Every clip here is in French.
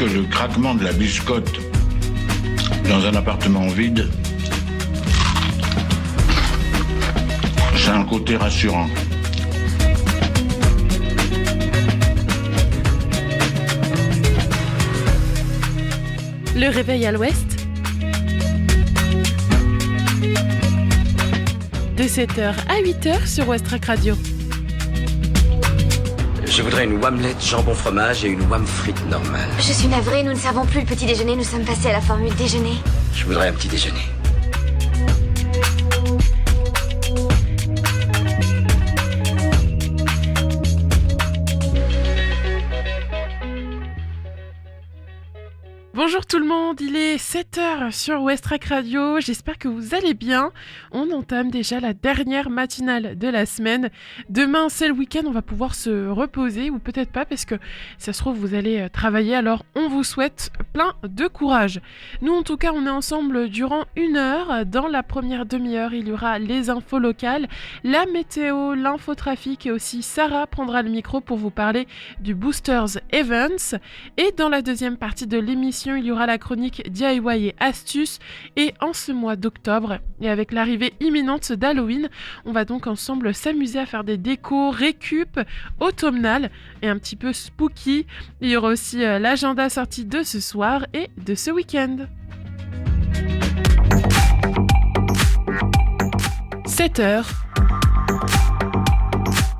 que le craquement de la biscotte dans un appartement vide, c'est un côté rassurant. Le réveil à l'ouest, de 7h à 8h sur Westrack Radio. Je voudrais une omelette jambon fromage et une wham frite normale. Je suis navrée, nous ne servons plus le petit déjeuner, nous sommes passés à la formule déjeuner. Je voudrais un petit déjeuner. Bonjour tout le monde, il est 7h sur Westrack Radio, j'espère que vous allez bien. On entame déjà la dernière matinale de la semaine. Demain c'est le week-end, on va pouvoir se reposer ou peut-être pas parce que ça se trouve vous allez travailler, alors on vous souhaite plein de courage. Nous en tout cas on est ensemble durant 1 heure. Dans la première demi-heure il y aura les infos locales, la météo, l'infotrafic et aussi Sarah prendra le micro pour vous parler du Boosters Events. Et dans la deuxième partie de l'émission il y aura la chronique DIY et astuces. Et en ce mois d'octobre, et avec l'arrivée imminente d'Halloween, on va donc ensemble s'amuser à faire des décos récup automnales et un petit peu spooky. Il y aura aussi l'agenda sorti de ce soir et de ce week-end. 7h.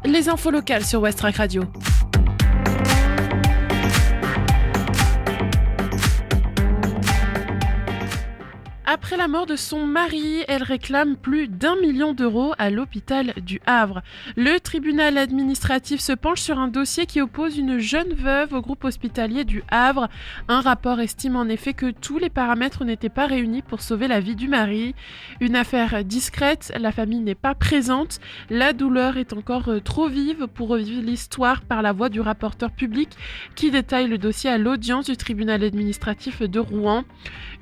Les infos locales sur Westrack Radio. Après la mort de son mari, elle réclame plus d'1 million d'euros à l'hôpital du Havre. Le tribunal administratif se penche sur un dossier qui oppose une jeune veuve au groupe hospitalier du Havre. Un rapport estime en effet que tous les paramètres n'étaient pas réunis pour sauver la vie du mari. Une affaire discrète, la famille n'est pas présente. La douleur est encore trop vive pour revivre l'histoire par la voix du rapporteur public qui détaille le dossier à l'audience du tribunal administratif de Rouen.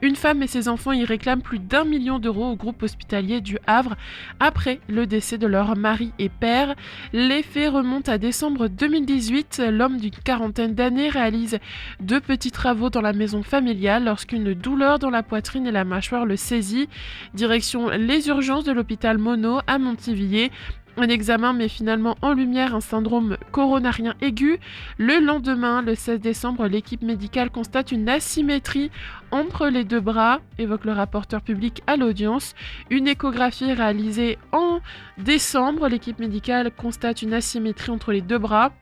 Une femme et ses enfants y réclament plus d'1 million d'euros au groupe hospitalier du Havre après le décès de leur mari et père. Les faits remontent à décembre 2018. L'homme d'une quarantaine d'années réalise 2 petits travaux dans la maison familiale lorsqu'une douleur dans la poitrine et la mâchoire le saisit. Direction les urgences de l'hôpital Monod à Montivilliers. Un examen met finalement en lumière un syndrome coronarien aigu. Le lendemain, le 16 décembre, l'équipe médicale constate une asymétrie entre les 2 bras, évoque le rapporteur public à l'audience. Une échographie réalisée en décembre, l'équipe médicale constate une asymétrie entre les 2 bras.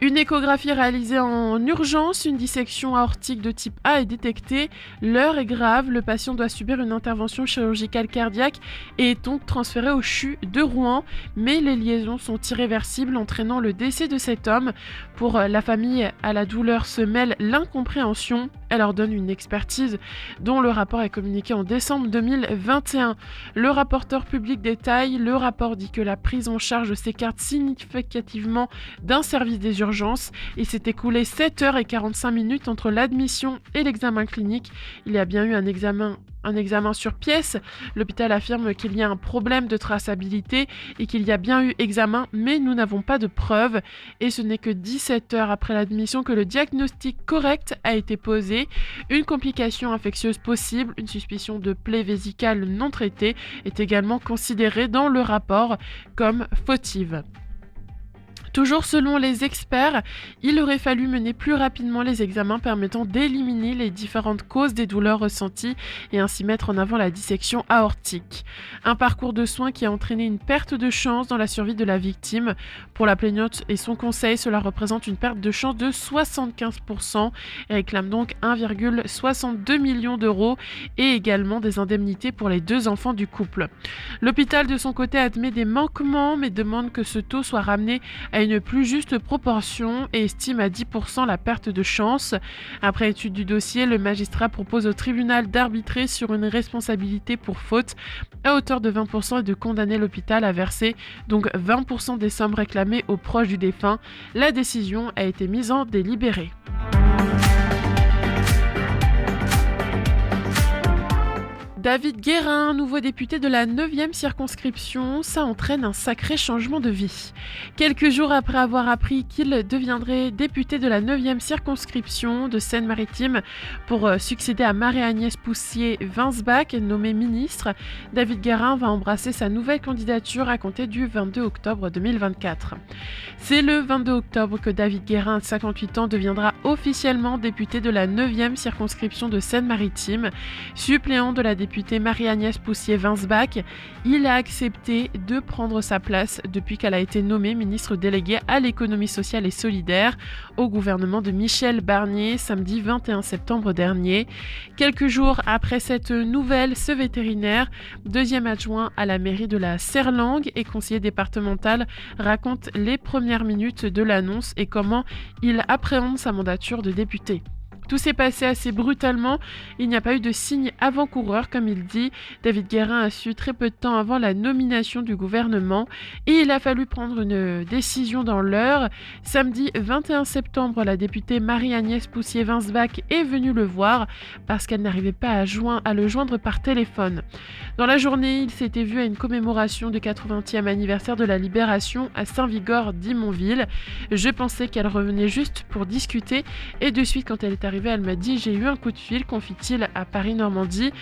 Une échographie réalisée en urgence, une dissection aortique de type A est détectée. L'heure est grave, le patient doit subir une intervention chirurgicale cardiaque et est donc transféré au CHU de Rouen. Mais les liaisons sont irréversibles, entraînant le décès de cet homme. Pour la famille, à la douleur se mêle l'incompréhension. Elle ordonne une expertise dont le rapport est communiqué en décembre 2021. Le rapporteur public détaille, le rapport dit que la prise en charge s'écarte significativement d'un service des urgences. Il s'est écoulé 7h45 entre l'admission et l'examen clinique. Il y a bien eu un examen sur pièce. L'hôpital affirme qu'il y a un problème de traçabilité et qu'il y a bien eu examen, mais nous n'avons pas de preuves. Et ce n'est que 17 heures après l'admission que le diagnostic correct a été posé. Une complication infectieuse possible, une suspicion de plaie vésicale non traitée est également considérée dans le rapport comme fautive. Toujours selon les experts, il aurait fallu mener plus rapidement les examens permettant d'éliminer les différentes causes des douleurs ressenties et ainsi mettre en avant la dissection aortique. Un parcours de soins qui a entraîné une perte de chance dans la survie de la victime. Pour la plaignante et son conseil, cela représente une perte de chance de 75% et réclame donc 1,62 million d'euros et également des indemnités pour les 2 enfants du couple. L'hôpital de son côté admet des manquements mais demande que ce taux soit ramené à une plus juste proportion et estime à 10% la perte de chance. Après étude du dossier, le magistrat propose au tribunal d'arbitrer sur une responsabilité pour faute à hauteur de 20% et de condamner l'hôpital à verser donc 20% des sommes réclamées aux proches du défunt. La décision a été mise en délibéré. David Guérin, nouveau député de la 9e circonscription, ça entraîne un sacré changement de vie. Quelques jours après avoir appris qu'il deviendrait député de la 9e circonscription de Seine-Maritime pour succéder à Marie-Agnès Poussier-Winsbach, nommée ministre, David Guérin va embrasser sa nouvelle candidature à compter du 22 octobre 2024. C'est le 22 octobre que David Guérin, 58 ans, deviendra officiellement député de la 9e circonscription de Seine-Maritime, suppléant de la députée Marie-Agnès Poussier-Winsbach. Il a accepté de prendre sa place depuis qu'elle a été nommée ministre déléguée à l'économie sociale et solidaire au gouvernement de Michel Barnier samedi 21 septembre dernier. Quelques jours après cette nouvelle, ce vétérinaire, deuxième adjoint à la mairie de la Serlangue et conseiller départemental, raconte les premières minutes de l'annonce et comment il appréhende sa mandature de député. Tout s'est passé assez brutalement, il n'y a pas eu de signe avant-coureur comme il dit. David Guérin a su très peu de temps avant la nomination du gouvernement et il a fallu prendre une décision dans l'heure. Samedi 21 septembre, la députée Marie-Agnès Poussier-Winsbach est venue le voir parce qu'elle n'arrivait pas à le joindre par téléphone. Dans la journée, il s'était vu à une commémoration du 80e anniversaire de la Libération à Saint-Vigor-d'Imonville. Je pensais qu'elle revenait juste pour discuter et de suite quand elle est arrivée, elle m'a dit « J'ai eu un coup de fil, confie-t-il à Paris-Normandie ».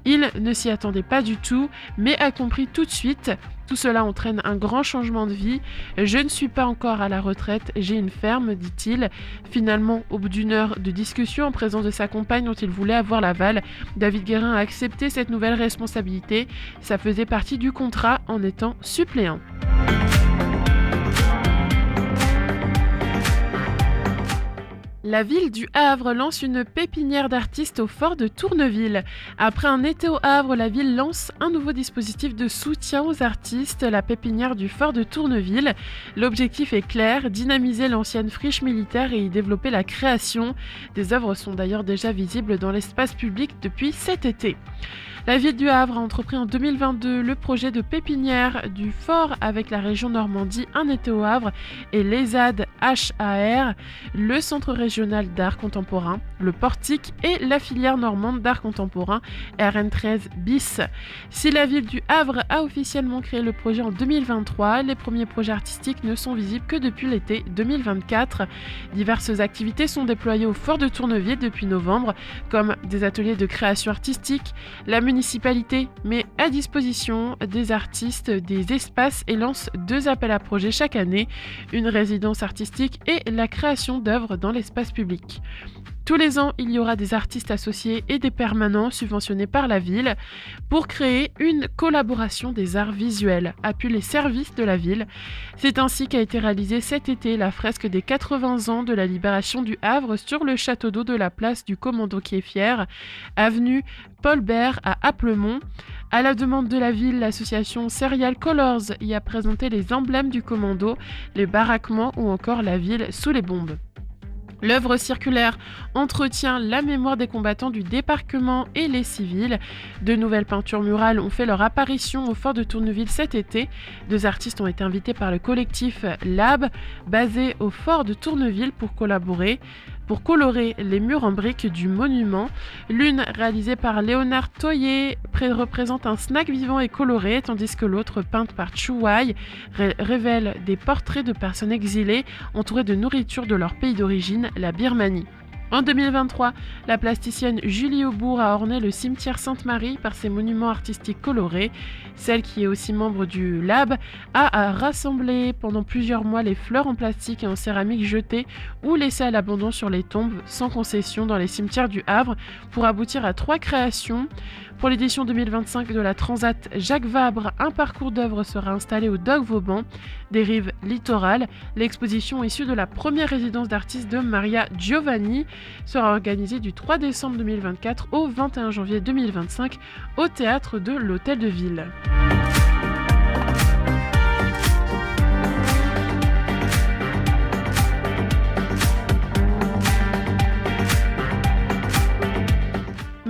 Il ne s'y attendait pas du tout, mais a compris tout de suite. Tout cela entraîne un grand changement de vie. « Je ne suis pas encore à la retraite, j'ai une ferme », dit-il. Finalement, au bout d'une heure de discussion en présence de sa compagne dont il voulait avoir l'aval, David Guérin a accepté cette nouvelle responsabilité. Ça faisait partie du contrat en étant suppléant. La ville du Havre lance une pépinière d'artistes au fort de Tourneville. Après un été au Havre, la ville lance un nouveau dispositif de soutien aux artistes, la pépinière du fort de Tourneville. L'objectif est clair, dynamiser l'ancienne friche militaire et y développer la création. Des œuvres sont d'ailleurs déjà visibles dans l'espace public depuis cet été. La ville du Havre a entrepris en 2022 le projet de pépinière du fort avec la région Normandie, un été au Havre et l'ESAD HAR, le centre régional d'art contemporain, le portique et la filière normande d'art contemporain RN13 bis. Si la ville du Havre a officiellement créé le projet en 2023, les premiers projets artistiques ne sont visibles que depuis l'été 2024. Diverses activités sont déployées au fort de Tourneville depuis novembre, comme des ateliers de création artistique. La municipalité met à disposition des artistes des espaces et lance 2 appels à projets chaque année, une résidence artistique et la création d'œuvres dans l'espace public. Tous les ans, il y aura des artistes associés et des permanents subventionnés par la ville pour créer une collaboration des arts visuels, appuie les services de la ville. C'est ainsi qu'a été réalisée cet été la fresque des 80 ans de la libération du Havre sur le château d'eau de la place du Commando qui est fier, avenue Paul Bert à Applemont. À la demande de la ville, l'association Serial Colors y a présenté les emblèmes du commando, les baraquements ou encore la ville sous les bombes. L'œuvre circulaire entretient la mémoire des combattants du débarquement et les civils. De nouvelles peintures murales ont fait leur apparition au fort de Tourneville cet été. 2 artistes ont été invités par le collectif Lab, basé au fort de Tourneville pour colorer les murs en briques du monument. L'une, réalisée par Léonard Toyer, représente un snack vivant et coloré, tandis que l'autre, peinte par Chu Wai, révèle des portraits de personnes exilées entourées de nourriture de leur pays d'origine, la Birmanie. En 2023, la plasticienne Julie Aubourg a orné le cimetière Sainte-Marie par ses monuments artistiques colorés. Celle, qui est aussi membre du Lab, a rassemblé pendant plusieurs mois les fleurs en plastique et en céramique jetées ou laissées à l'abandon sur les tombes sans concession dans les cimetières du Havre pour aboutir à 3 créations. Pour l'édition 2025 de la Transat Jacques Vabre, un parcours d'œuvres sera installé au Dock Vauban, des rives littorales. L'exposition issue de la première résidence d'artistes de Maria Giovanni sera organisée du 3 décembre 2024 au 21 janvier 2025 au théâtre de l'Hôtel de Ville.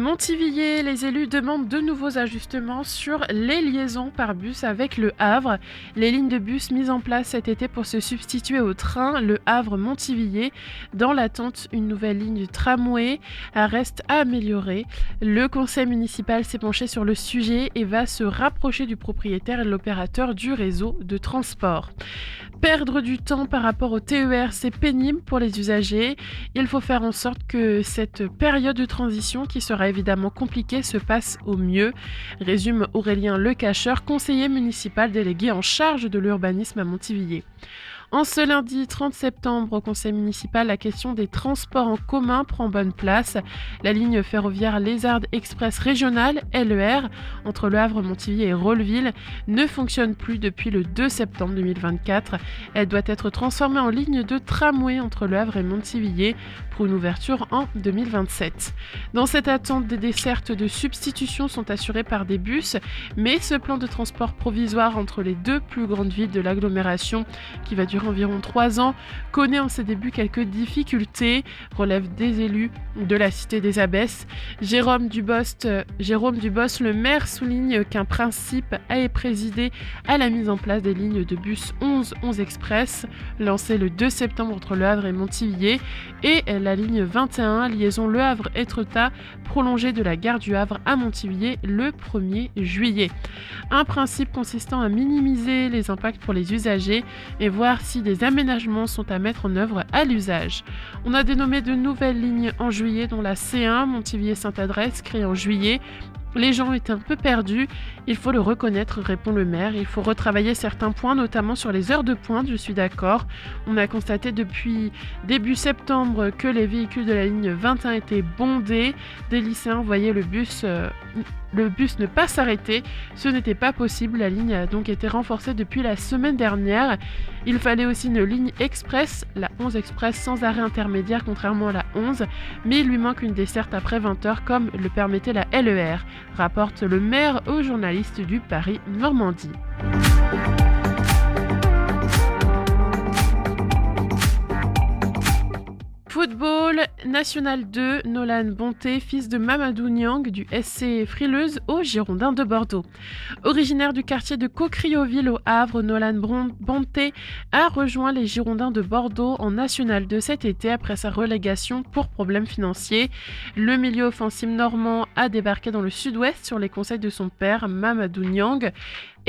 Montivilliers, les élus demandent de nouveaux ajustements sur les liaisons par bus avec le Havre. Les lignes de bus mises en place cet été pour se substituer au train Le Havre-Montivilliers. Dans l'attente, une nouvelle ligne de tramway reste à améliorer. Le conseil municipal s'est penché sur le sujet et va se rapprocher du propriétaire et de l'opérateur du réseau de transport. Perdre du temps par rapport au TER, c'est pénible pour les usagers. Il faut faire en sorte que cette période de transition, qui sera évidemment compliquée, se passe au mieux, résume Aurélien Lecacheur, conseiller municipal délégué en charge de l'urbanisme à Montivilliers. En ce lundi 30 septembre, au conseil municipal, la question des transports en commun prend bonne place. La ligne ferroviaire Lézardes Express régionale, LER, entre Le Havre, Montivilliers et Rolleville, ne fonctionne plus depuis le 2 septembre 2024. Elle doit être transformée en ligne de tramway entre Le Havre et Montivilliers pour une ouverture en 2027. Dans cette attente, des dessertes de substitution sont assurées par des bus, mais ce plan de transport provisoire entre les deux plus grandes villes de l'agglomération, qui va durer environ 3 ans, connaît en ses débuts quelques difficultés, relève des élus de la Cité des Abbesses. Jérôme Dubost, le maire, souligne qu'un principe a présidé à la mise en place des lignes de bus 11 Express, lancées le 2 septembre entre Le Havre et Montivilliers, et la ligne 21, liaison Le Havre-Étretat, prolongée de la gare du Havre à Montivilliers le 1er juillet. Un principe consistant à minimiser les impacts pour les usagers et voir si des aménagements sont à mettre en œuvre à l'usage. On a dénommé de nouvelles lignes en juillet, dont la C1 Montivilliers-Sainte-Adresse, créée en juillet. Les gens étaient un peu perdus, il faut le reconnaître, répond le maire. Il faut retravailler certains points, notamment sur les heures de pointe, je suis d'accord. On a constaté depuis début septembre que les véhicules de la ligne 21 étaient bondés. Des lycéens voyaient le bus ne pas s'arrêter. Ce n'était pas possible, la ligne a donc été renforcée depuis la semaine dernière. Il fallait aussi une ligne express, la 11 Express sans arrêt intermédiaire contrairement à la 11, mais il lui manque une desserte après 20h comme le permettait la LER, rapporte le maire aux journalistes du Paris Normandie. Football, National 2, Nolan Bonté, fils de Mamadou Niang du SC Frileuse aux Girondins de Bordeaux. Originaire du quartier de Cocrioville au Havre, Nolan Bonté a rejoint les Girondins de Bordeaux en National 2 cet été après sa relégation pour problèmes financiers. Le milieu offensif normand a débarqué dans le sud-ouest sur les conseils de son père, Mamadou Niang.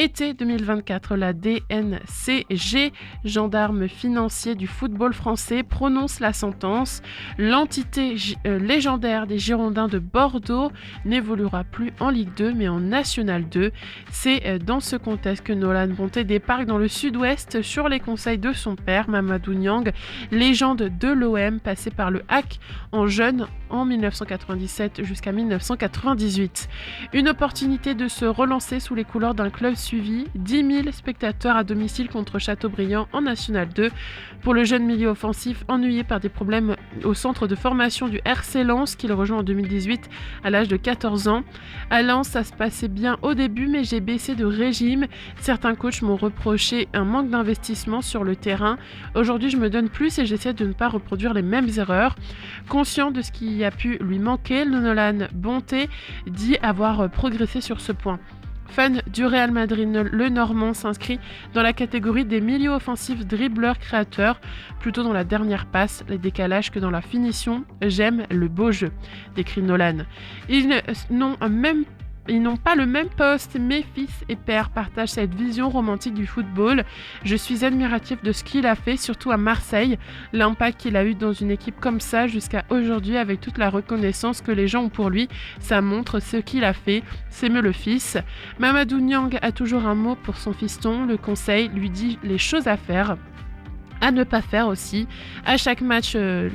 Été 2024, la DNCG, gendarme financier du football français, prononce la sentence. L'entité légendaire des Girondins de Bordeaux n'évoluera plus en Ligue 2 mais en National 2. C'est dans ce contexte que Nolan Bonté débarque dans le sud-ouest sur les conseils de son père, Mamadou Niang, légende de l'OM, passé par le HAC en jeune en 1997 jusqu'à 1998. Une opportunité de se relancer sous les couleurs d'un club suivi, 10 000 spectateurs à domicile contre Châteaubriand en National 2. Pour le jeune milieu offensif, ennuyé par des problèmes au centre de formation du RC Lens, qu'il rejoint en 2018 à l'âge de 14 ans. À Lens, ça se passait bien au début, mais j'ai baissé de régime. Certains coachs m'ont reproché un manque d'investissement sur le terrain. Aujourd'hui, je me donne plus et j'essaie de ne pas reproduire les mêmes erreurs. Conscient de ce qui a pu lui manquer, le Nolan Bonté dit avoir progressé sur ce point. Fan du Real Madrid, le Normand s'inscrit dans la catégorie des milieux offensifs dribbleurs créateurs, plutôt dans la dernière passe, les décalages que dans la finition. J'aime le beau jeu, décrit Nolan. Ils n'ont pas le même poste, mes fils et pères partagent cette vision romantique du football. Je suis admiratif de ce qu'il a fait, surtout à Marseille. L'impact qu'il a eu dans une équipe comme ça jusqu'à aujourd'hui, avec toute la reconnaissance que les gens ont pour lui, ça montre ce qu'il a fait. C'est mieux le fils. Mamadou Niang a toujours un mot pour son fiston. Le conseil lui dit les choses à faire. À ne pas faire aussi. À chaque match de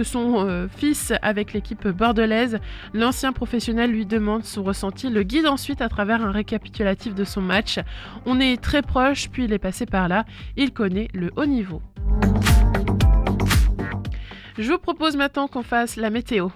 son fils avec l'équipe bordelaise, l'ancien professionnel lui demande son ressenti, le guide ensuite à travers un récapitulatif de son match. On est très proche, puis il est passé par là. Il connaît le haut niveau. Je vous propose maintenant qu'on fasse la météo.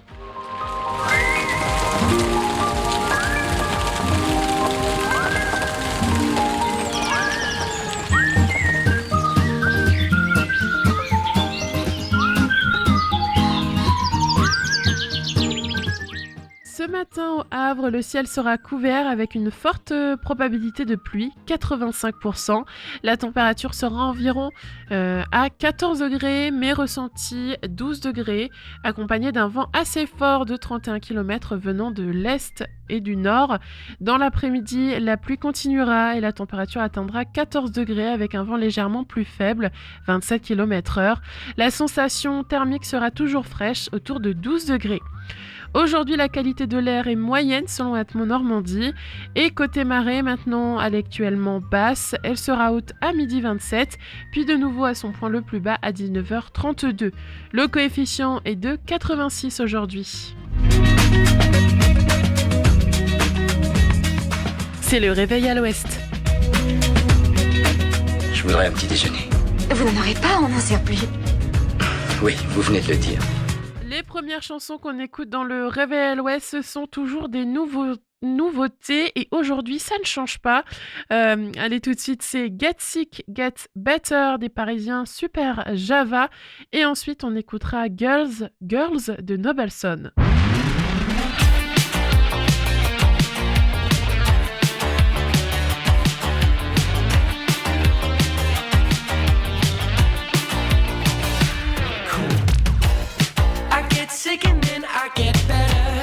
Ce matin au Havre, le ciel sera couvert avec une forte probabilité de pluie, 85%. La température sera environ à 14 degrés, mais ressentie 12 degrés, accompagnée d'un vent assez fort de 31 km venant de l'est et du nord. Dans l'après-midi, la pluie continuera et la température atteindra 14 degrés avec un vent légèrement plus faible, 27 km/h. La sensation thermique sera toujours fraîche, autour de 12 degrés. Aujourd'hui, la qualité de l'air est moyenne selon Atmo Normandie. Et côté marée, maintenant, elle est actuellement basse. Elle sera haute à 12h27, puis de nouveau à son point le plus bas à 19h32. Le coefficient est de 86 aujourd'hui. C'est le réveil à l'ouest. Je voudrais un petit déjeuner. Vous n'en aurez pas, on n'en sert plus. Oui, vous venez de le dire. Les premières chansons qu'on écoute dans le Réveil à l'Ouest, ce sont toujours des nouveautés et aujourd'hui ça ne change pas. Allez tout de suite, c'est Get Sick, Get Better des Parisiens Super Java et ensuite on écoutera Girls de Nobelson. Sick and then I get better.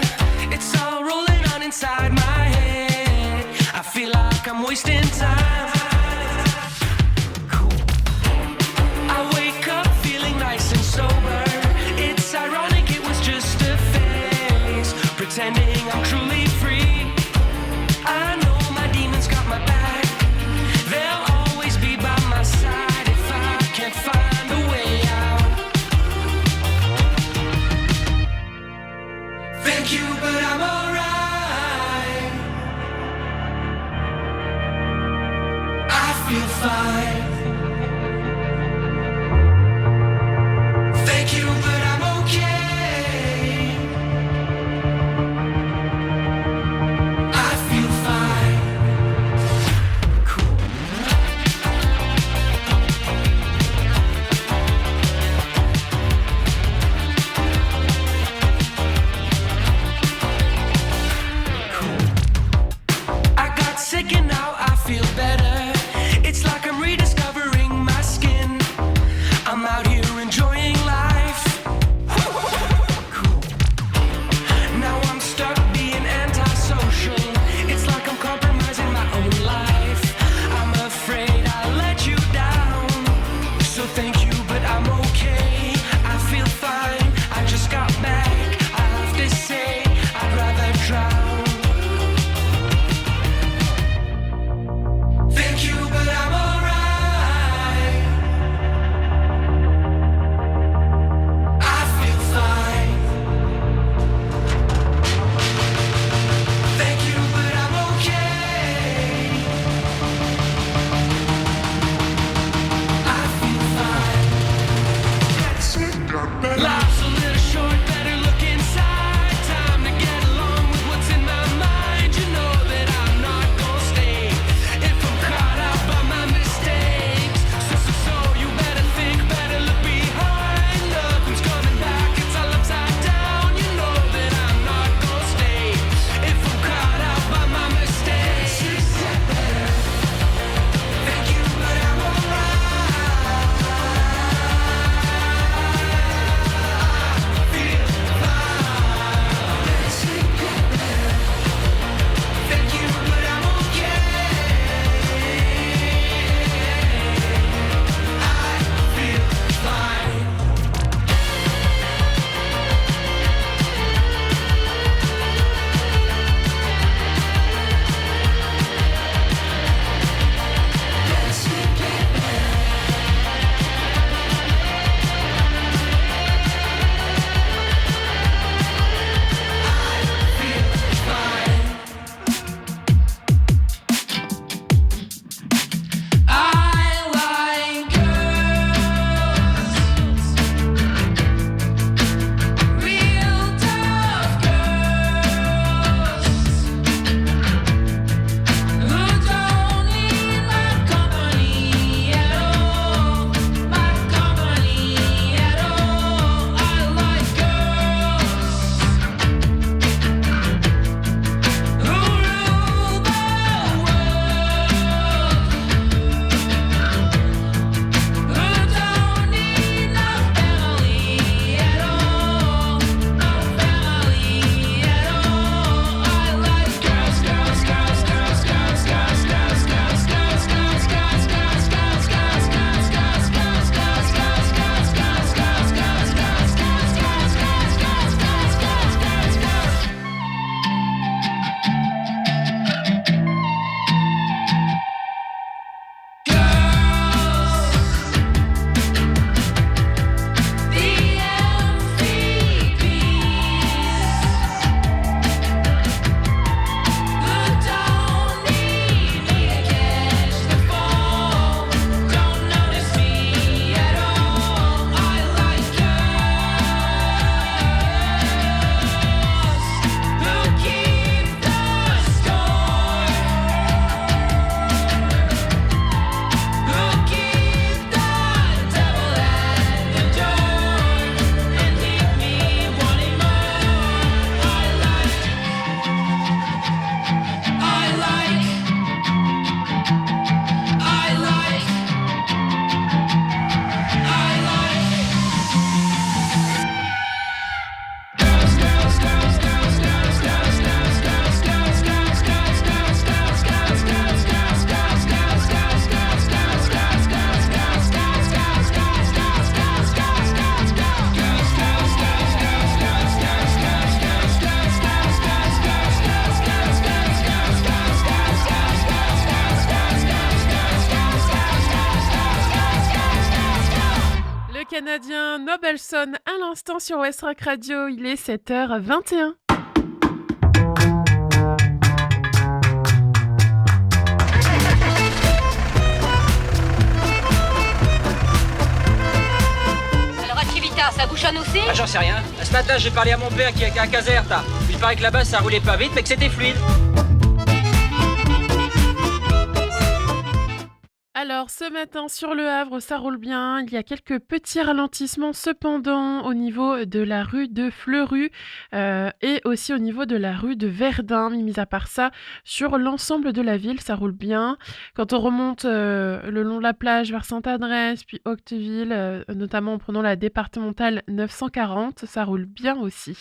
It's all rolling on inside my head. I feel like I'm wasting time. Cool. I wake up feeling nice and sober. It's ironic, it was just a phase. Pretending I'm truly free. I know my demons got my back. They'll always be by my side if I can't find a way out. Thank you, but I'm alright. I feel fine. Thank you, but I'm okay. I feel fine. Cool. Sick and now I feel better. It's like I'm reading canadien Nobelson à l'instant sur West Rock Radio, il est 7h21. Alors Activita, ça bouchonne aussi? Ah, j'en sais rien. Ce matin, j'ai parlé à mon père qui est à Caserta. Il paraît que là-bas, ça roulait pas vite, mais que c'était fluide. Alors, ce matin, sur le Havre, ça roule bien. Il y a quelques petits ralentissements, cependant, au niveau de la rue de Fleurus et aussi au niveau de la rue de Verdun. Mais mis à part ça, sur l'ensemble de la ville, ça roule bien. Quand on remonte le long de la plage vers Sainte-Adresse, puis Octeville, notamment en prenant la départementale 940, ça roule bien aussi.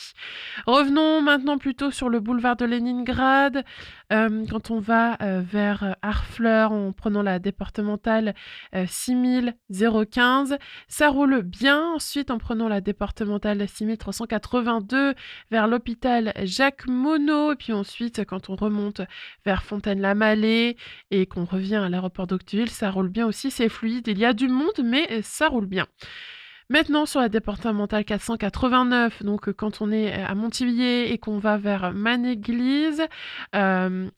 Revenons maintenant plutôt sur le boulevard de Leningrad. Quand on va vers Harfleur en prenant la départementale 6015, ça roule bien. Ensuite, en prenant la départementale 6382 vers l'hôpital Jacques Monod, et puis ensuite, quand on remonte vers Fontaine-la-Mallée et qu'on revient à l'aéroport d'Octeville, ça roule bien aussi, c'est fluide. Il y a du monde, mais ça roule bien. Maintenant, sur la départementale 489, donc quand on est à Montivier et qu'on va vers Manéglise,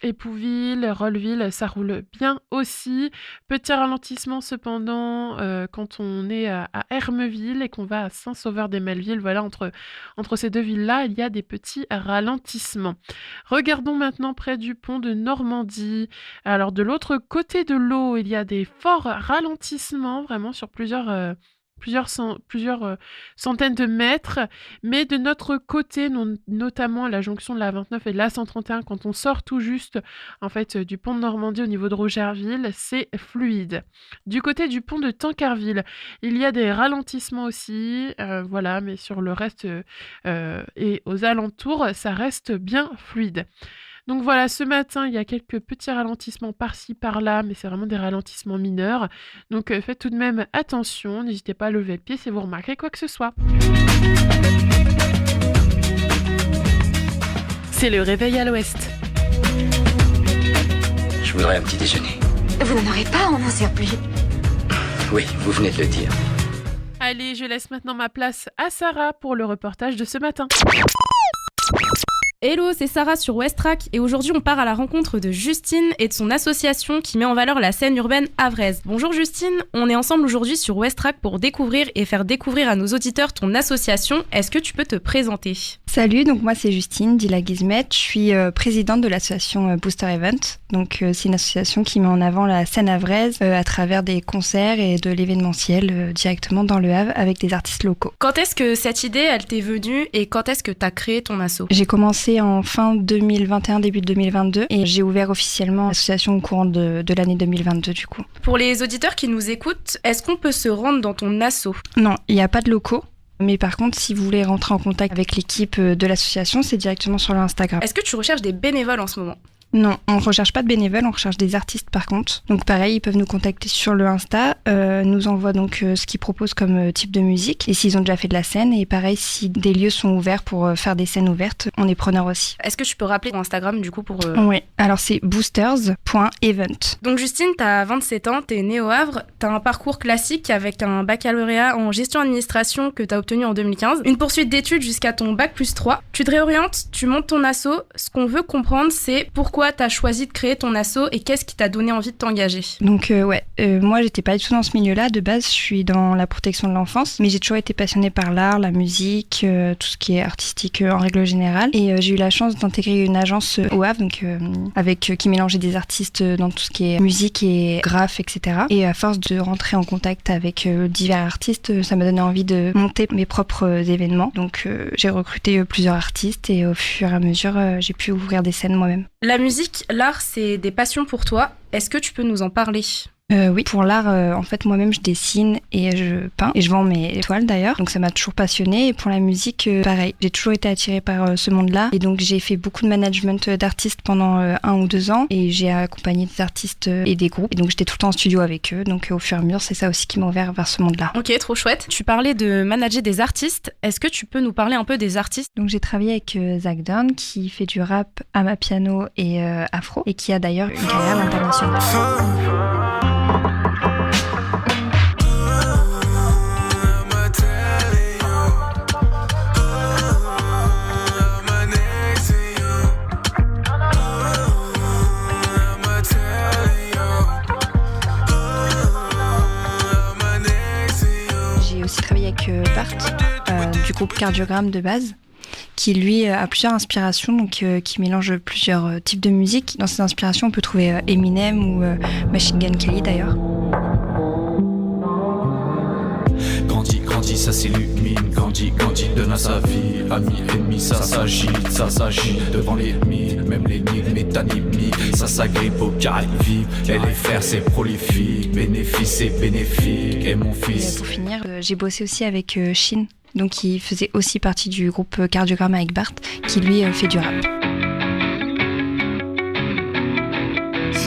Épouville, Rolleville, ça roule bien aussi. Petit ralentissement cependant quand on est à Hermeville et qu'on va à Saint-Sauveur-des-Melvilles. Voilà, entre ces deux villes-là, il y a des petits ralentissements. Regardons maintenant près du pont de Normandie. Alors, de l'autre côté de l'eau, il y a des forts ralentissements, vraiment sur plusieurs centaines de mètres, mais de notre côté, notamment à la jonction de la 29 et de la 131, quand on sort tout juste en fait du pont de Normandie au niveau de Rogerville, c'est fluide. Du côté du pont de Tancarville, il y a des ralentissements aussi, voilà, mais sur le reste et aux alentours, ça reste bien fluide. Donc voilà, ce matin, il y a quelques petits ralentissements par-ci, par-là, mais c'est vraiment des ralentissements mineurs. Donc faites tout de même attention, n'hésitez pas à lever le pied si vous remarquez quoi que ce soit. C'est le réveil à l'ouest. Je voudrais un petit déjeuner. Vous n'en aurez pas, on n'en sert plus. Oui, vous venez de le dire. Allez, je laisse maintenant ma place à Sarah pour le reportage de ce matin. Hello, c'est Sarah sur West Track et aujourd'hui on part à la rencontre de Justine et de son association qui met en valeur la scène urbaine havraise. Bonjour Justine, on est ensemble aujourd'hui sur West Track pour découvrir et faire découvrir à nos auditeurs ton association. Est-ce que tu peux te présenter ? Salut, donc moi c'est Justine Dila-Guizmet, je suis présidente de l'association Booster Event. Donc c'est une association qui met en avant la scène havraise à travers des concerts et de l'événementiel directement dans le Havre avec des artistes locaux. Quand est-ce que cette idée elle t'est venue et quand est-ce que tu as créé ton asso ? J'ai commencé en fin 2021, début 2022 et j'ai ouvert officiellement l'association au courant de l'année 2022 du coup. Pour les auditeurs qui nous écoutent, est-ce qu'on peut se rendre dans ton asso ? Non, il n'y a pas de locaux. Mais par contre, si vous voulez rentrer en contact avec l'équipe de l'association, c'est directement sur l'Instagram. Est-ce que tu recherches des bénévoles en ce moment ? Non, on ne recherche pas de bénévoles, on recherche des artistes par contre. Donc pareil, ils peuvent nous contacter sur le Insta, nous envoient donc ce qu'ils proposent comme type de musique et s'ils ont déjà fait de la scène. Et pareil, si des lieux sont ouverts pour faire des scènes ouvertes, on est preneur aussi. Est-ce que tu peux rappeler ton Instagram du coup pour... Oui, alors c'est boosters.event. Donc Justine, t'as 27 ans, t'es née au Havre, t'as un parcours classique avec un baccalauréat en gestion-administration que t'as obtenu en 2015, une poursuite d'études jusqu'à ton bac+3. Tu te réorientes, tu montes ton asso. Ce qu'on veut comprendre, c'est pourquoi t'as choisi de créer ton asso et qu'est-ce qui t'a donné envie de t'engager ? Donc moi j'étais pas du tout dans ce milieu-là. De base, je suis dans la protection de l'enfance, mais j'ai toujours été passionnée par l'art, la musique, tout ce qui est artistique en règle générale. Et j'ai eu la chance d'intégrer une agence au Havre, donc qui mélangeait des artistes dans tout ce qui est musique et graphe, etc. Et à force de rentrer en contact avec divers artistes, ça m'a donné envie de monter mes propres événements. Donc j'ai recruté plusieurs artistes et au fur et à mesure, j'ai pu ouvrir des scènes moi-même. La musique, l'art, c'est des passions pour toi. Est-ce que tu peux nous en parler ? Oui, pour l'art, en fait, moi-même, je dessine et je peins et je vends mes toiles d'ailleurs. Donc ça m'a toujours passionnée. Et pour la musique, pareil, j'ai toujours été attirée par ce monde-là. Et donc j'ai fait beaucoup de management d'artistes pendant 1 ou 2 ans et j'ai accompagné des artistes et des groupes. Et donc j'étais tout le temps en studio avec eux. Donc au fur et à mesure, c'est ça aussi qui m'a ouvert vers ce monde-là. Ok, trop chouette. Tu parlais de manager des artistes. Est-ce que tu peux nous parler un peu des artistes ? Donc j'ai travaillé avec Zach Dorn qui fait du rap à piano et afro et qui a d'ailleurs une carrière internationale. Cardiogramme de base, qui lui a plusieurs inspirations, donc qui mélange plusieurs types de musique. Dans ses inspirations, on peut trouver Eminem ou Machine Gun Kelly d'ailleurs. Grandit, ça s'illumine. Grandit, donne à sa vie. Ami, ennemi, ça s'agit devant l'ennemi. Même l'énigme est anémie. Ça s'agrippe au carré vive. LFR, c'est prolifique. Bénéfice, c'est bénéfique. Et mon fils. Et pour finir, j'ai bossé aussi avec Shin, donc qui faisait aussi partie du groupe Cardiogramme avec Bart, qui lui fait du rap.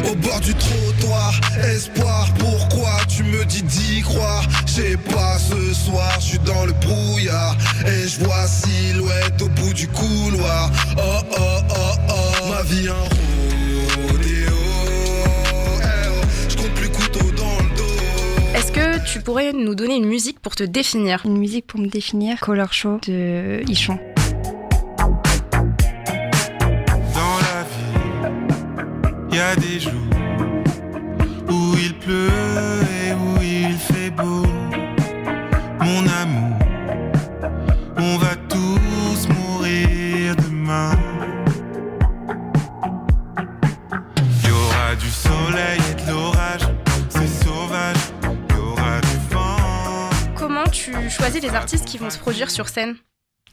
Au bord du trottoir, espoir, pourquoi tu me dis d'y croire? J'ai pas ce soir, je suis dans le brouillard et je vois silhouette au bout du couloir. Oh oh oh oh, ma vie un rodéo. Je compte plus couteau dans le dos. Est-ce que tu pourrais nous donner une musique pour te définir? Une musique pour me définir, Color Show de Ichon. Il y a des jours où il pleut et où il fait beau. Mon amour, on va tous mourir demain. Il y aura du soleil et de l'orage, c'est sauvage, il y aura du vent. Comment tu choisis les artistes qui vont se produire sur scène?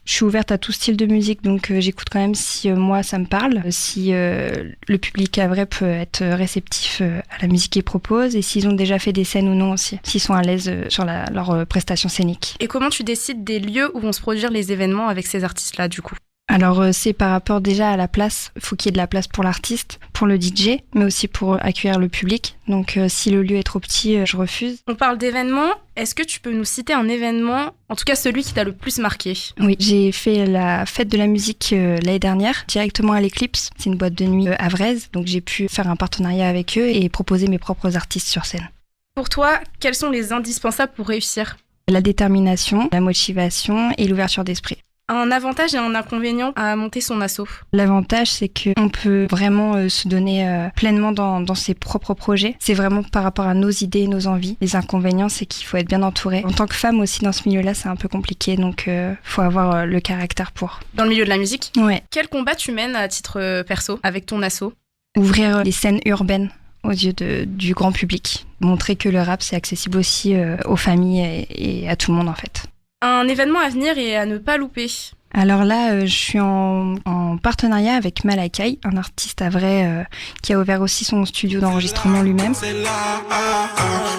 Je suis ouverte à tout style de musique, donc j'écoute quand même si moi ça me parle, si le public à vrai peut être réceptif à la musique qu'ils proposent et s'ils ont déjà fait des scènes ou non aussi, s'ils sont à l'aise sur leur prestation scénique. Et comment tu décides des lieux où vont se produire les événements avec ces artistes-là du coup? Alors c'est par rapport déjà à la place, il faut qu'il y ait de la place pour l'artiste, pour le DJ, mais aussi pour accueillir le public. Donc si le lieu est trop petit, je refuse. On parle d'événements, est-ce que tu peux nous citer un événement, en tout cas celui qui t'a le plus marqué? Oui, j'ai fait la fête de la musique l'année dernière, directement à l'Eclipse. C'est une boîte de nuit à Vraise, donc j'ai pu faire un partenariat avec eux et proposer mes propres artistes sur scène. Pour toi, quels sont les indispensables pour réussir? La détermination, la motivation et l'ouverture d'esprit. Un avantage et un inconvénient à monter son asso? L'avantage, c'est qu'on peut vraiment se donner pleinement dans ses propres projets. C'est vraiment par rapport à nos idées et nos envies. Les inconvénients, c'est qu'il faut être bien entouré. En tant que femme aussi, dans ce milieu-là, c'est un peu compliqué, donc faut avoir le caractère pour. Dans le milieu de la musique? Ouais. Quel combat tu mènes à titre perso avec ton asso? Ouvrir les scènes urbaines aux yeux du grand public. Montrer que le rap, c'est accessible aussi aux familles et à tout le monde, en fait. Un événement à venir et à ne pas louper? Alors là, je suis en partenariat avec Malakai, un artiste à vrai qui a ouvert aussi son studio d'enregistrement lui-même. C'est là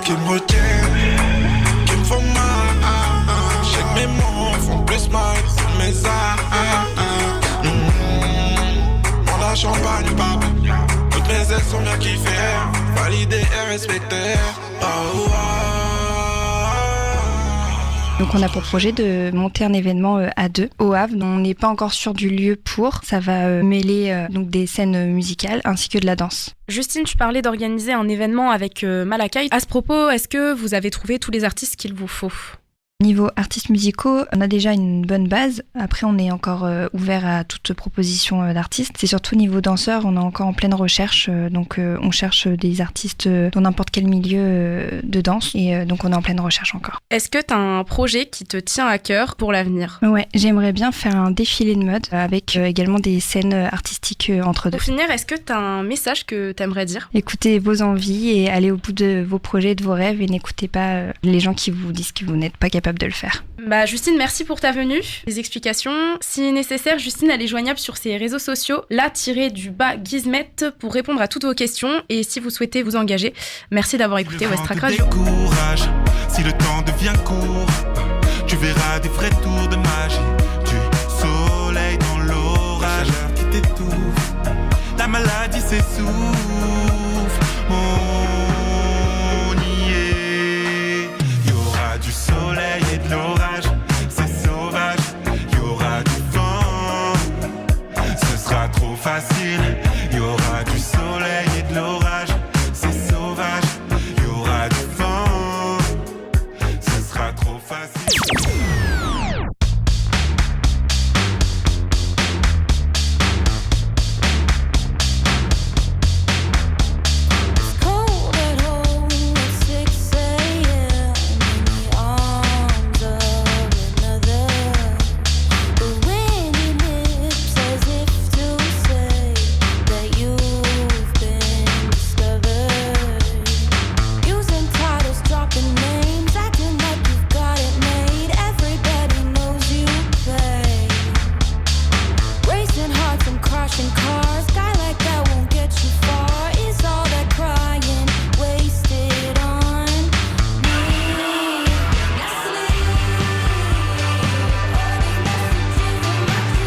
qui me retient, qui me font mal. Chaque mes mots font plus mal que mes Mon la champagne, papa. Toutes mes ailes sont bien kiffées, validées et respectées. Donc on a pour projet de monter un événement à deux au Havre. On n'est pas encore sûr du lieu pour. Ça va mêler donc des scènes musicales ainsi que de la danse. Justine, tu parlais d'organiser un événement avec Malakai. À ce propos, est-ce que vous avez trouvé tous les artistes qu'il vous faut? Niveau artistes musicaux, on a déjà une bonne base. Après, on est encore ouvert à toute proposition d'artistes. C'est surtout niveau danseurs, on est encore en pleine recherche. Donc, on cherche des artistes dans n'importe quel milieu de danse. Et donc, on est en pleine recherche encore. Est-ce que tu as un projet qui te tient à cœur pour l'avenir? Ouais, j'aimerais bien faire un défilé de mode avec également des scènes artistiques entre deux. Pour finir, est-ce que tu as un message que tu aimerais dire? Écoutez vos envies et allez au bout de vos projets, de vos rêves et n'écoutez pas les gens qui vous disent que vous n'êtes pas capable de le faire. Justine, merci pour ta venue, les explications. Si nécessaire, Justine, elle est joignable sur ses réseaux sociaux, _Gizmet, pour répondre à toutes vos questions et si vous souhaitez vous engager. Merci d'avoir écouté West Track Radio. Décourage, si le temps devient court, tu verras des vrais tours de magie, du soleil dans l'orage qui t'étouffe, la maladie s'essouffle. On y est, il y aura du soleil et de l'orage, c'est sauvage, il y aura du vent, ce sera trop facile, il y aura du soleil et de l'orage, c'est sauvage, il y aura du vent, ce sera trop facile. racing cars. Guy like that won't get you far. Is all that crying wasted on me? Gasoline, all these messages in my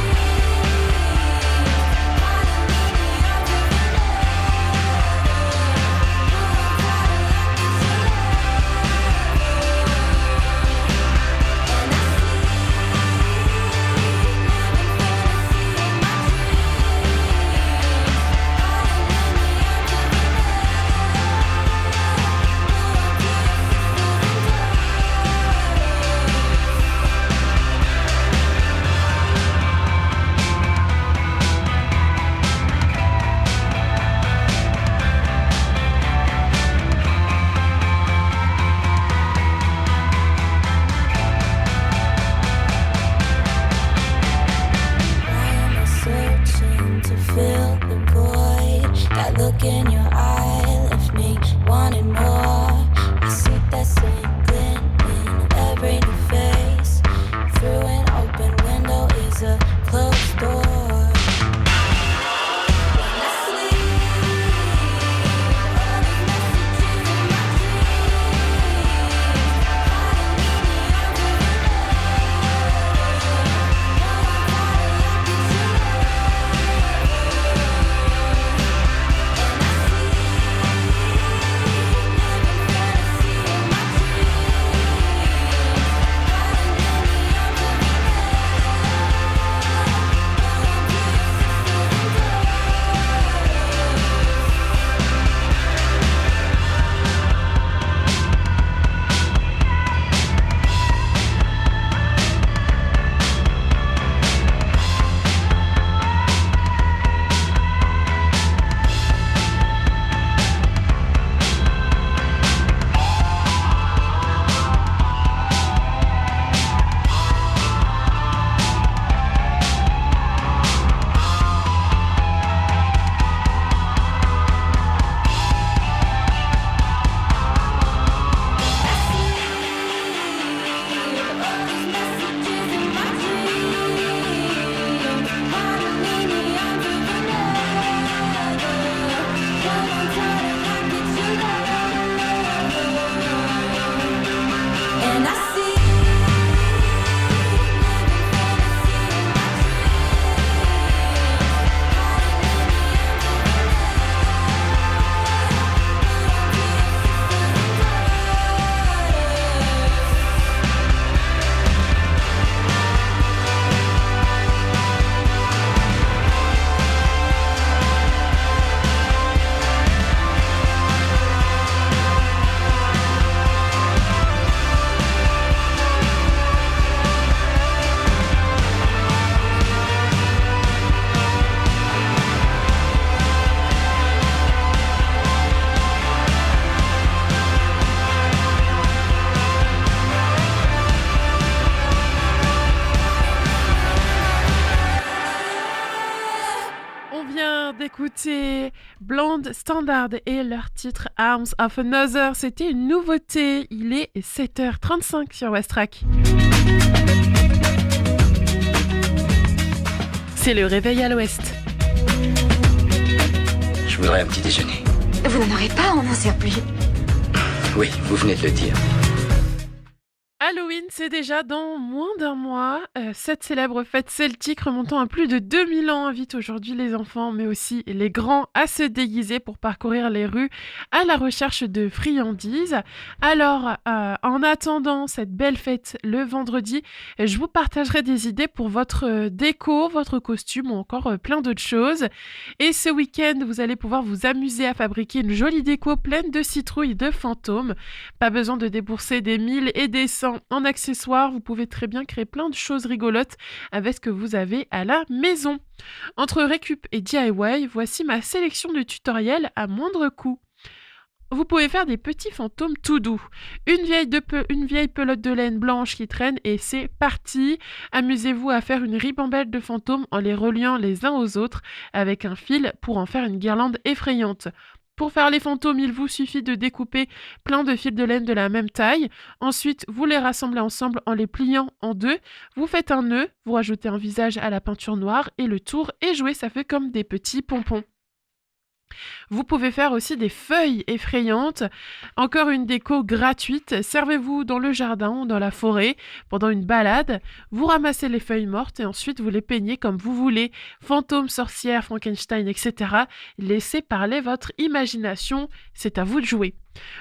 searching to fill the void. That look in your eye left me wanting more. I see that same glint in every new face. Through an open window is a closed door. When I sleep, all these messages in my d'écouter Blonde Standard et leur titre Arms of Another. C'était une nouveauté. Il est 7h35 sur Westrack. C'est le réveil à l'ouest. Je voudrais un petit déjeuner. Vous n'en aurez pas, on n'en sert plus. Oui, vous venez de le dire. Halloween, c'est déjà dans moins d'un mois. Cette célèbre fête celtique remontant à plus de 2000 ans invite aujourd'hui les enfants, mais aussi les grands, à se déguiser pour parcourir les rues à la recherche de friandises. Alors, en attendant cette belle fête le vendredi, je vous partagerai des idées pour votre déco, votre costume ou encore plein d'autres choses. Et ce week-end, vous allez pouvoir vous amuser à fabriquer une jolie déco pleine de citrouilles de fantômes. Pas besoin de débourser des 1000 et des 100 en accessoires, vous pouvez très bien créer plein de choses rigolotes avec ce que vous avez à la maison. Entre récup et DIY, voici ma sélection de tutoriels à moindre coût. Vous pouvez faire des petits fantômes tout doux. Une vieille pelote de laine blanche qui traîne et c'est parti. Amusez-vous à faire une ribambelle de fantômes en les reliant les uns aux autres avec un fil pour en faire une guirlande effrayante. Pour faire les fantômes, il vous suffit de découper plein de fils de laine de la même taille. Ensuite, vous les rassemblez ensemble en les pliant en deux. Vous faites un nœud, vous rajoutez un visage à la peinture noire et le tour est joué, ça fait comme des petits pompons. Vous pouvez faire aussi des feuilles effrayantes. Encore une déco gratuite. Servez-vous dans le jardin ou dans la forêt pendant une balade. Vous ramassez les feuilles mortes et ensuite vous les peignez comme vous voulez. Fantômes, sorcières, Frankenstein, etc. Laissez parler votre imagination. C'est à vous de jouer.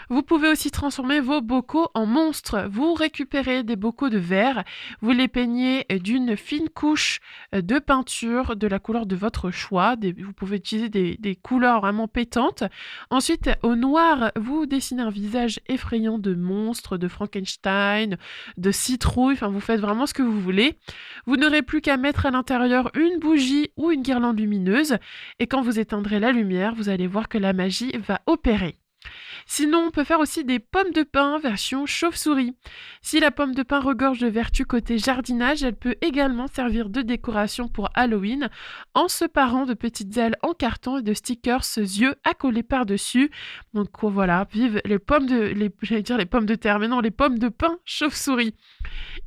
Vous pouvez aussi transformer vos bocaux en monstres. Vous récupérez des bocaux de verre, vous les peignez d'une fine couche de peinture de la couleur de votre choix. Vous pouvez utiliser des couleurs vraiment pétantes. Ensuite, au noir, vous dessinez un visage effrayant de monstre, de Frankenstein, de citrouille. Enfin, vous faites vraiment ce que vous voulez. Vous n'aurez plus qu'à mettre à l'intérieur une bougie ou une guirlande lumineuse. Et quand vous éteindrez la lumière, vous allez voir que la magie va opérer. Sinon, on peut faire aussi des pommes de pin version chauve-souris. Si la pomme de pin regorge de vertus côté jardinage, elle peut également servir de décoration pour Halloween en se parant de petites ailes en carton et de stickers yeux à coller par-dessus. Donc voilà, vive les pommes de terre, mais non, les pommes de pin chauve-souris.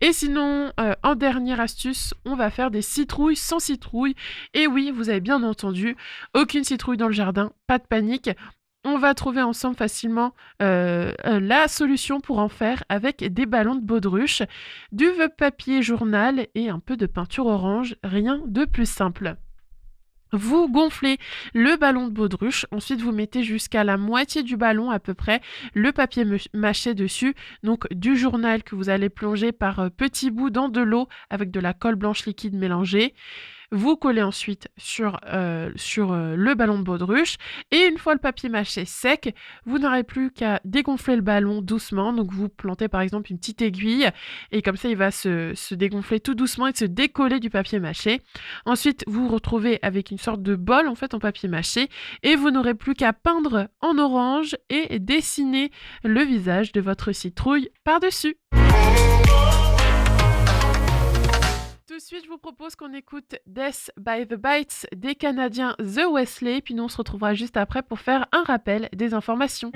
Et sinon, en dernière astuce, on va faire des citrouilles sans citrouille. Et oui, vous avez bien entendu, aucune citrouille dans le jardin, pas de panique. On va trouver ensemble facilement la solution pour en faire avec des ballons de baudruche, du papier journal et un peu de peinture orange, rien de plus simple. Vous gonflez le ballon de baudruche, ensuite vous mettez jusqu'à la moitié du ballon à peu près le papier mâché dessus, donc du journal que vous allez plonger par petits bouts dans de l'eau avec de la colle blanche liquide mélangée. Vous collez ensuite sur le ballon de baudruche et une fois le papier mâché sec, vous n'aurez plus qu'à dégonfler le ballon doucement. Donc vous plantez par exemple une petite aiguille et comme ça il va se dégonfler tout doucement et se décoller du papier mâché. Ensuite vous vous retrouvez avec une sorte de bol en fait en papier mâché et vous n'aurez plus qu'à peindre en orange et dessiner le visage de votre citrouille par-dessus. Tout de suite, je vous propose qu'on écoute Death by the Bites des Canadiens The Wesley, puis nous on se retrouvera juste après pour faire un rappel des informations.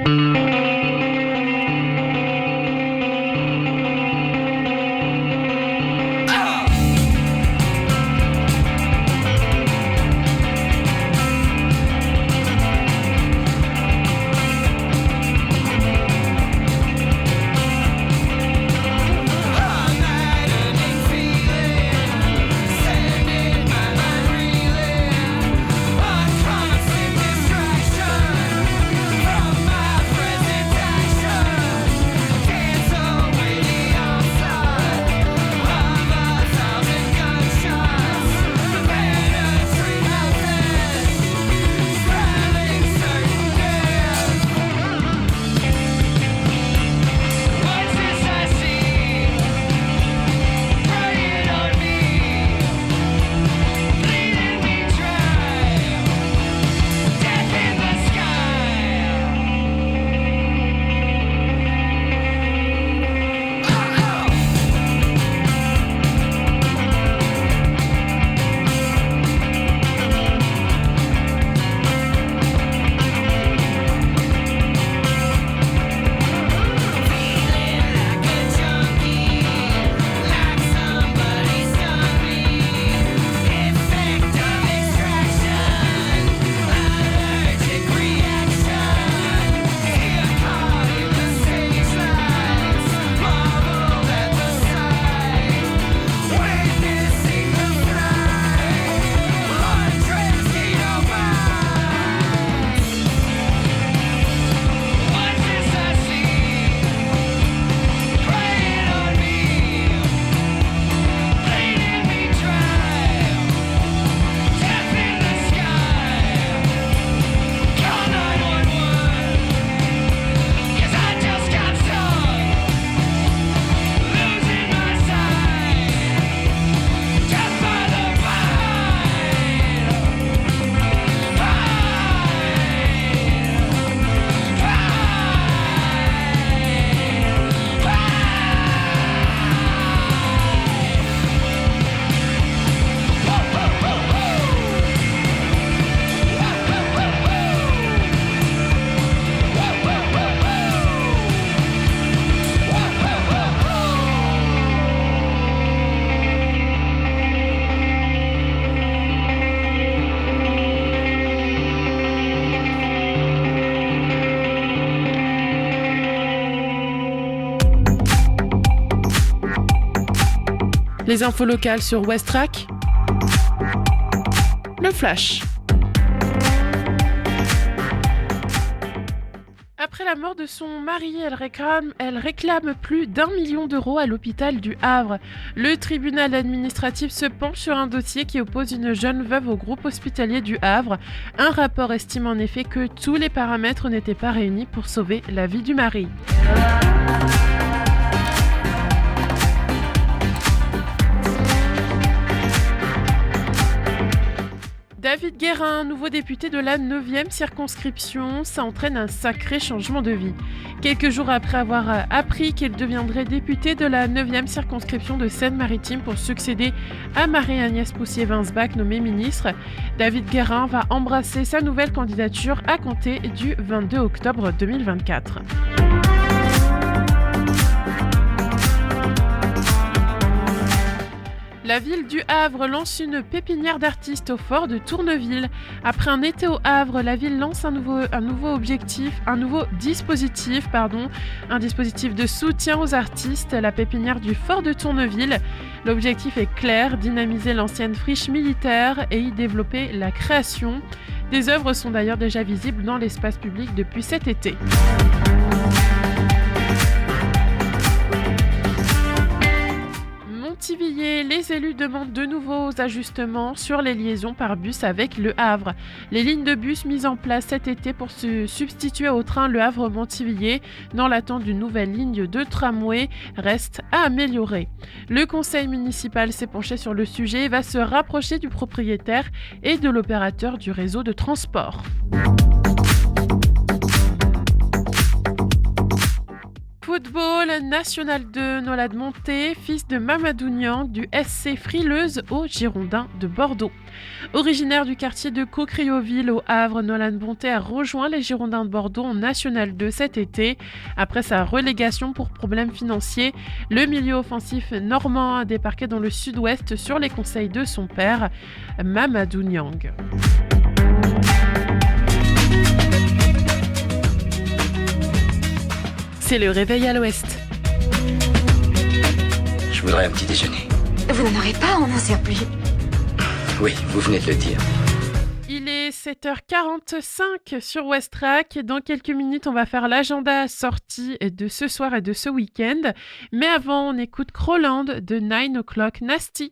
Distraction from my presentation. Les infos locales sur Westrack. Le flash. Après la mort de son mari, elle réclame plus d'1 million d'euros à l'hôpital du Havre. Le tribunal administratif se penche sur un dossier qui oppose une jeune veuve au groupe hospitalier du Havre. Un rapport estime en effet que tous les paramètres n'étaient pas réunis pour sauver la vie du mari. David Guérin, nouveau député de la 9e circonscription, ça entraîne un sacré changement de vie. Quelques jours après avoir appris qu'il deviendrait député de la 9e circonscription de Seine-Maritime pour succéder à Marie-Agnès Poussier-Winsbach, nommée ministre, David Guérin va embrasser sa nouvelle candidature à compter du 22 octobre 2024. La ville du Havre lance une pépinière d'artistes au fort de Tourneville. Après un été au Havre, la ville lance un nouveau dispositif de soutien aux artistes, la pépinière du fort de Tourneville. L'objectif est clair, dynamiser l'ancienne friche militaire et y développer la création. Des œuvres sont d'ailleurs déjà visibles dans l'espace public depuis cet été. Montivilliers, les élus demandent de nouveaux ajustements sur les liaisons par bus avec Le Havre. Les lignes de bus mises en place cet été pour se substituer au train Le Havre-Montivilliers dans l'attente d'une nouvelle ligne de tramway restent à améliorer. Le conseil municipal s'est penché sur le sujet et va se rapprocher du propriétaire et de l'opérateur du réseau de transport. Football, National 2, Nolan Monté, fils de Mamadou Niang du SC Frileuse aux Girondins de Bordeaux. Originaire du quartier de Cocrioville au Havre, Nolan Monté a rejoint les Girondins de Bordeaux en National 2 cet été. Après sa relégation pour problèmes financiers, le milieu offensif normand a débarqué dans le sud-ouest sur les conseils de son père, Mamadou Niang. C'est le réveil à l'ouest. Je voudrais un petit déjeuner. Vous n'en aurez pas, on n'en sert plus. Oui, vous venez de le dire. Il est 7h45 sur Westrack. Dans quelques minutes, on va faire l'agenda sortie de ce soir et de ce week-end. Mais avant, on écoute Crowland de 9 O'Clock Nasty.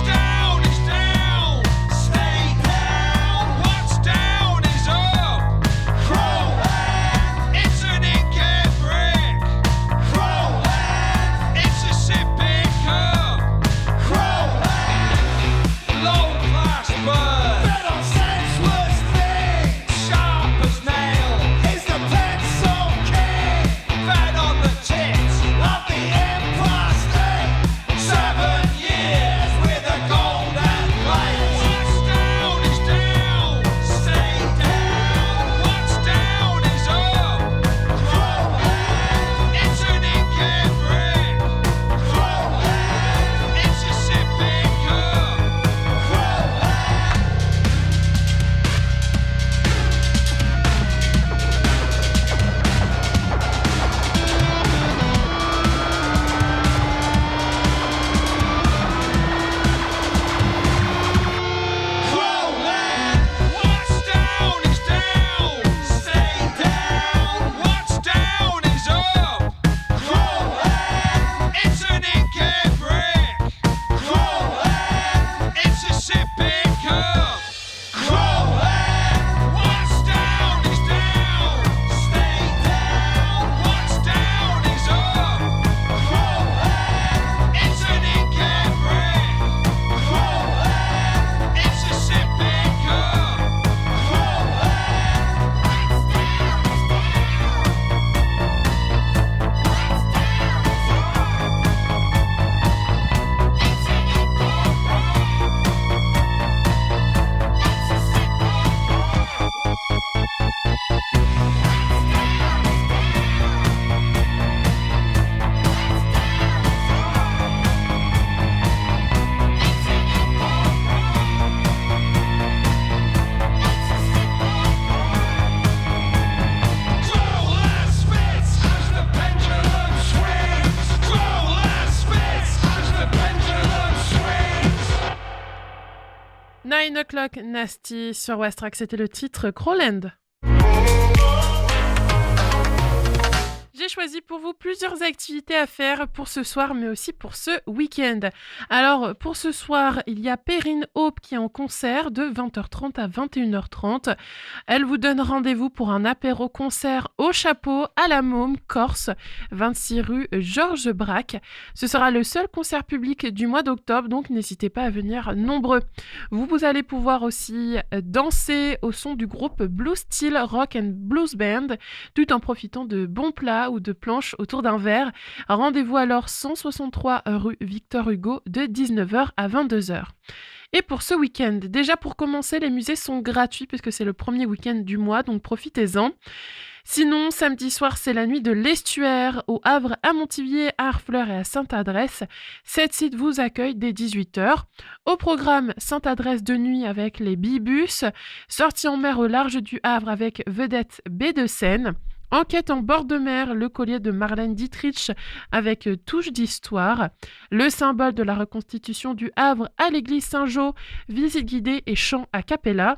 Down is down, stay down. What's down is up. 9 O'Clock Nasty sur Westrack, c'était le titre Crowland. J'ai choisi pour vous plusieurs activités à faire pour ce soir, mais aussi pour ce week-end. Alors, pour ce soir, il y a Perrine Hope qui est en concert de 20h30 à 21h30. Elle vous donne rendez-vous pour un apéro-concert au Chapeau, à la Môme, Corse, 26 rue Georges Braque. Ce sera le seul concert public du mois d'octobre, donc n'hésitez pas à venir nombreux. Vous allez pouvoir aussi danser au son du groupe Blue Steel Rock and Blues Band, tout en profitant de bons plats ou de planches autour d'un verre. Rendez-vous alors 163 rue Victor Hugo de 19h à 22h. Et pour ce week-end, déjà pour commencer, les musées sont gratuits puisque c'est le premier week-end du mois, donc profitez-en. Sinon, samedi soir, c'est la nuit de l'Estuaire au Havre, à Montivier, à Harfleur et à Sainte-Adresse. 7 sites vous accueillent dès 18h. Au programme, Sainte-Adresse de nuit avec les Bibus, sortie en mer au large du Havre avec vedette baie de Seine. Enquête en bord de mer, le collier de Marlène Dietrich avec touche d'histoire. Le symbole de la reconstitution du Havre à l'église Saint-Jean, visite guidée et chant a cappella.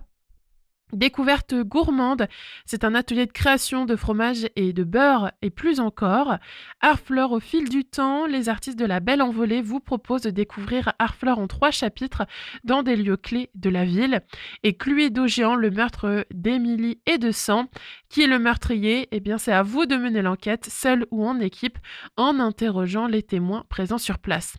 Découverte gourmande, c'est un atelier de création de fromage et de beurre et plus encore. Harfleur au fil du temps, les artistes de la Belle Envolée vous proposent de découvrir Harfleur en 3 chapitres dans des lieux clés de la ville. Et Cluedo Géant, le meurtre d'Émilie et de Sang. Qui est le meurtrier ? Eh bien, c'est à vous de mener l'enquête, seul ou en équipe, en interrogeant les témoins présents sur place.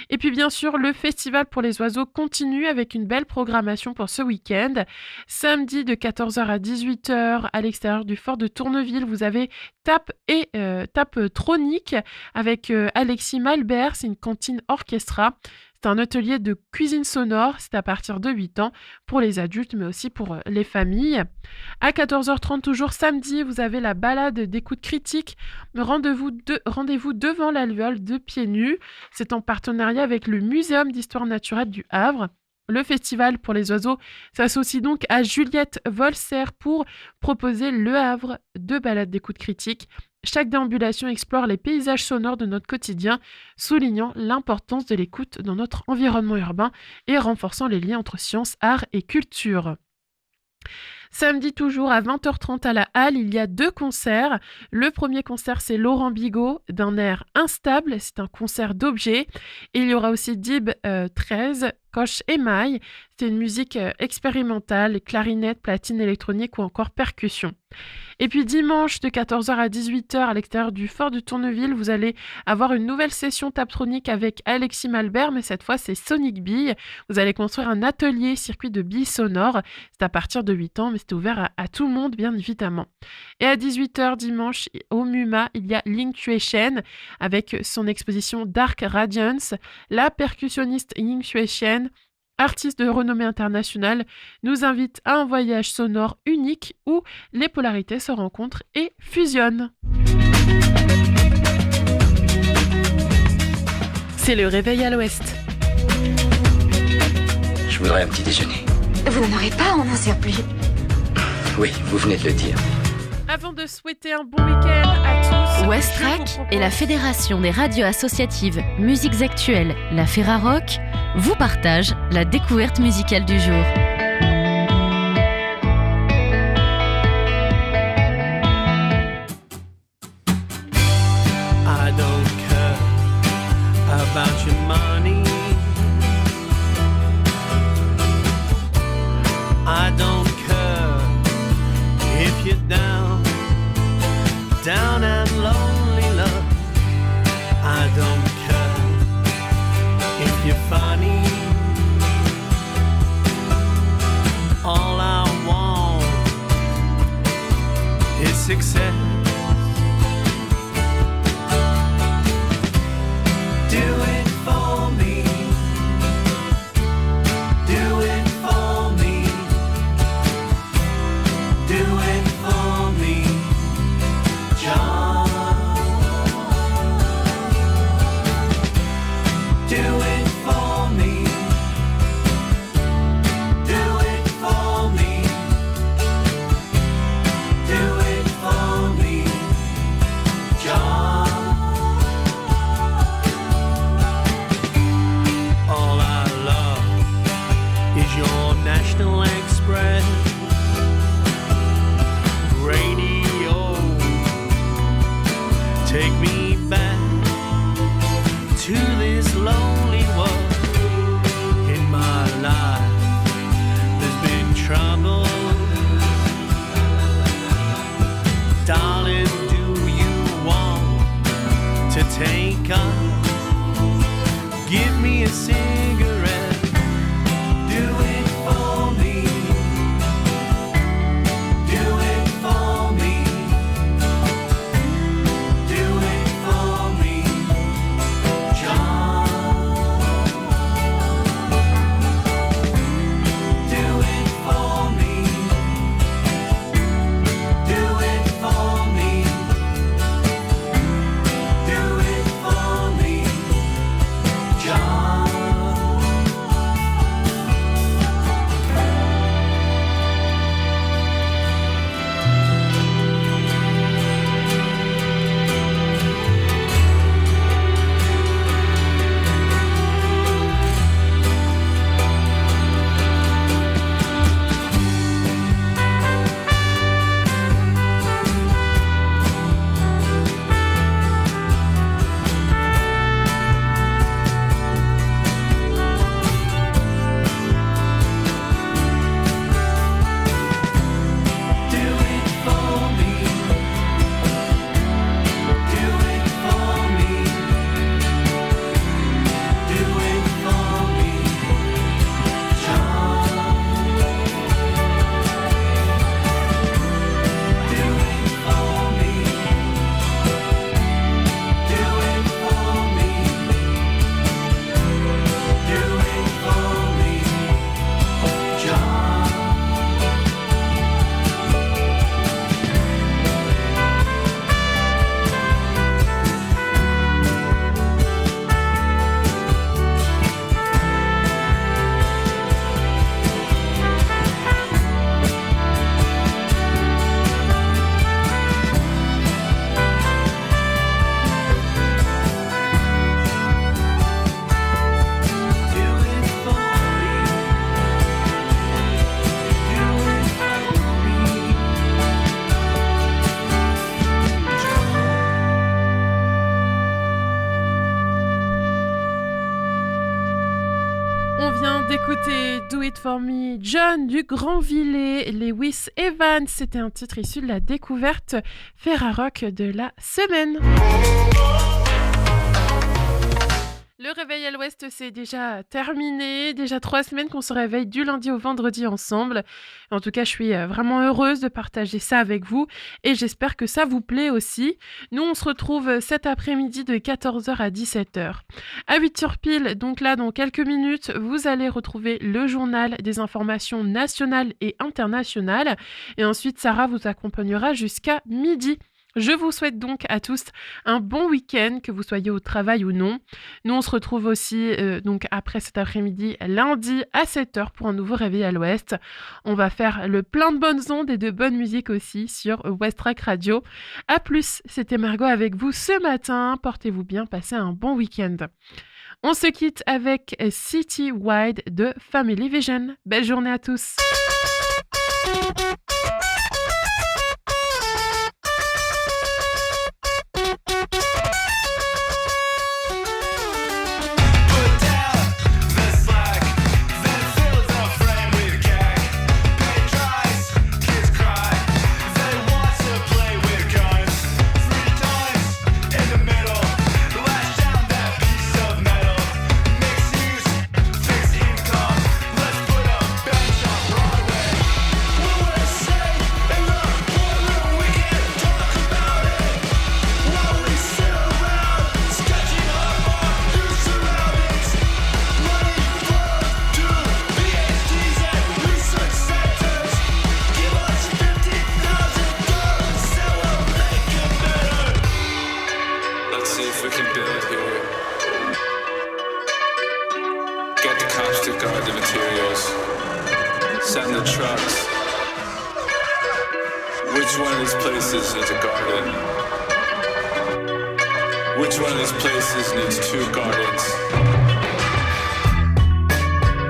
Et puis bien sûr, le festival pour les oiseaux continue avec une belle programmation pour ce week-end. Samedi de 14h à 18h à l'extérieur du fort de Tourneville, vous avez Tape Tronique avec Alexis Malbert, c'est une cantine orchestra. C'est un atelier de cuisine sonore, c'est à partir de 8 ans pour les adultes mais aussi pour les familles. À 14h30 toujours samedi, vous avez la balade d'écoute critique. Rendez-vous devant l'alvéole de Pieds Nus. C'est en partenariat avec le Muséum d'histoire naturelle du Havre. Le festival pour les oiseaux s'associe donc à Juliette Volser pour proposer Le Havre de balades d'écoute critique. Chaque déambulation explore les paysages sonores de notre quotidien, soulignant l'importance de l'écoute dans notre environnement urbain et renforçant les liens entre sciences, art et culture. Samedi toujours à 20h30 à la Halle, il y a 2 concerts. Le premier concert, c'est Laurent Bigot d'un air instable, c'est un concert d'objets. Et il y aura aussi Dib 13, Coche et Maille. C'est une musique expérimentale, clarinette, platine électronique ou encore percussion. Et puis dimanche de 14h à 18h à l'extérieur du fort de Tourneville, vous allez avoir une nouvelle session taptronique avec Alexis Malbert, mais cette fois c'est Sonic Bille. Vous allez construire un atelier circuit de billes sonores. C'est à partir de 8 ans, mais c'est ouvert à tout le monde bien évidemment. Et à 18h dimanche au MUMA, il y a Linktuation avec son exposition Dark Radiance. La percussionniste Linktuation, artiste de renommée internationale, nous invite à un voyage sonore unique où les polarités se rencontrent et fusionnent. C'est le réveil à l'ouest. Je voudrais un petit déjeuner. Vous n'en aurez pas en un surplus. Oui, vous venez de le dire. Avant de souhaiter un bon week-end à tous, Westrack et la Fédération des radios associatives Musiques Actuelles, la Ferrarock, vous partagent la découverte musicale du jour. I don't care about your money. I don't care if you're down and lonely, love. I don't care if you're funny. All I want is success. Do it for me. Do it for me. Do it for me, John. to take on. Give me a cigarette, do it for me, do it for me, do it for me, John. Do it for me, do it for me, do it for me, John. On vient d'écouter Do It For Me, John du Grandvillers, Lewis Evans. C'était un titre issu de la découverte Ferrarock de la semaine. Le réveil à l'Ouest, c'est déjà terminé. Déjà 3 semaines qu'on se réveille du lundi au vendredi ensemble. En tout cas, je suis vraiment heureuse de partager ça avec vous et j'espère que ça vous plaît aussi. Nous, on se retrouve cet après-midi de 14h à 17h. À 8h pile, donc là, dans quelques minutes, vous allez retrouver le journal des informations nationales et internationales. Et ensuite, Sarah vous accompagnera jusqu'à midi. Je vous souhaite donc à tous un bon week-end, que vous soyez au travail ou non. Nous, on se retrouve aussi donc après cet après-midi, lundi à 7h pour un nouveau réveil à l'Ouest. On va faire le plein de bonnes ondes et de bonne musique aussi sur Westrack Radio. A plus, c'était Margot avec vous ce matin. Portez-vous bien, passez un bon week-end. On se quitte avec City Wide de Family Vision. Belle journée à tous. Send the trucks. Which one of these places needs a garden? Which one of these places needs 2 gardens?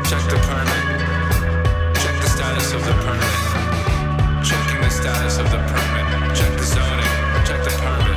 Check the permit. Check the status of the permit. Checking the status of the permit. Check the zoning. Check the permit.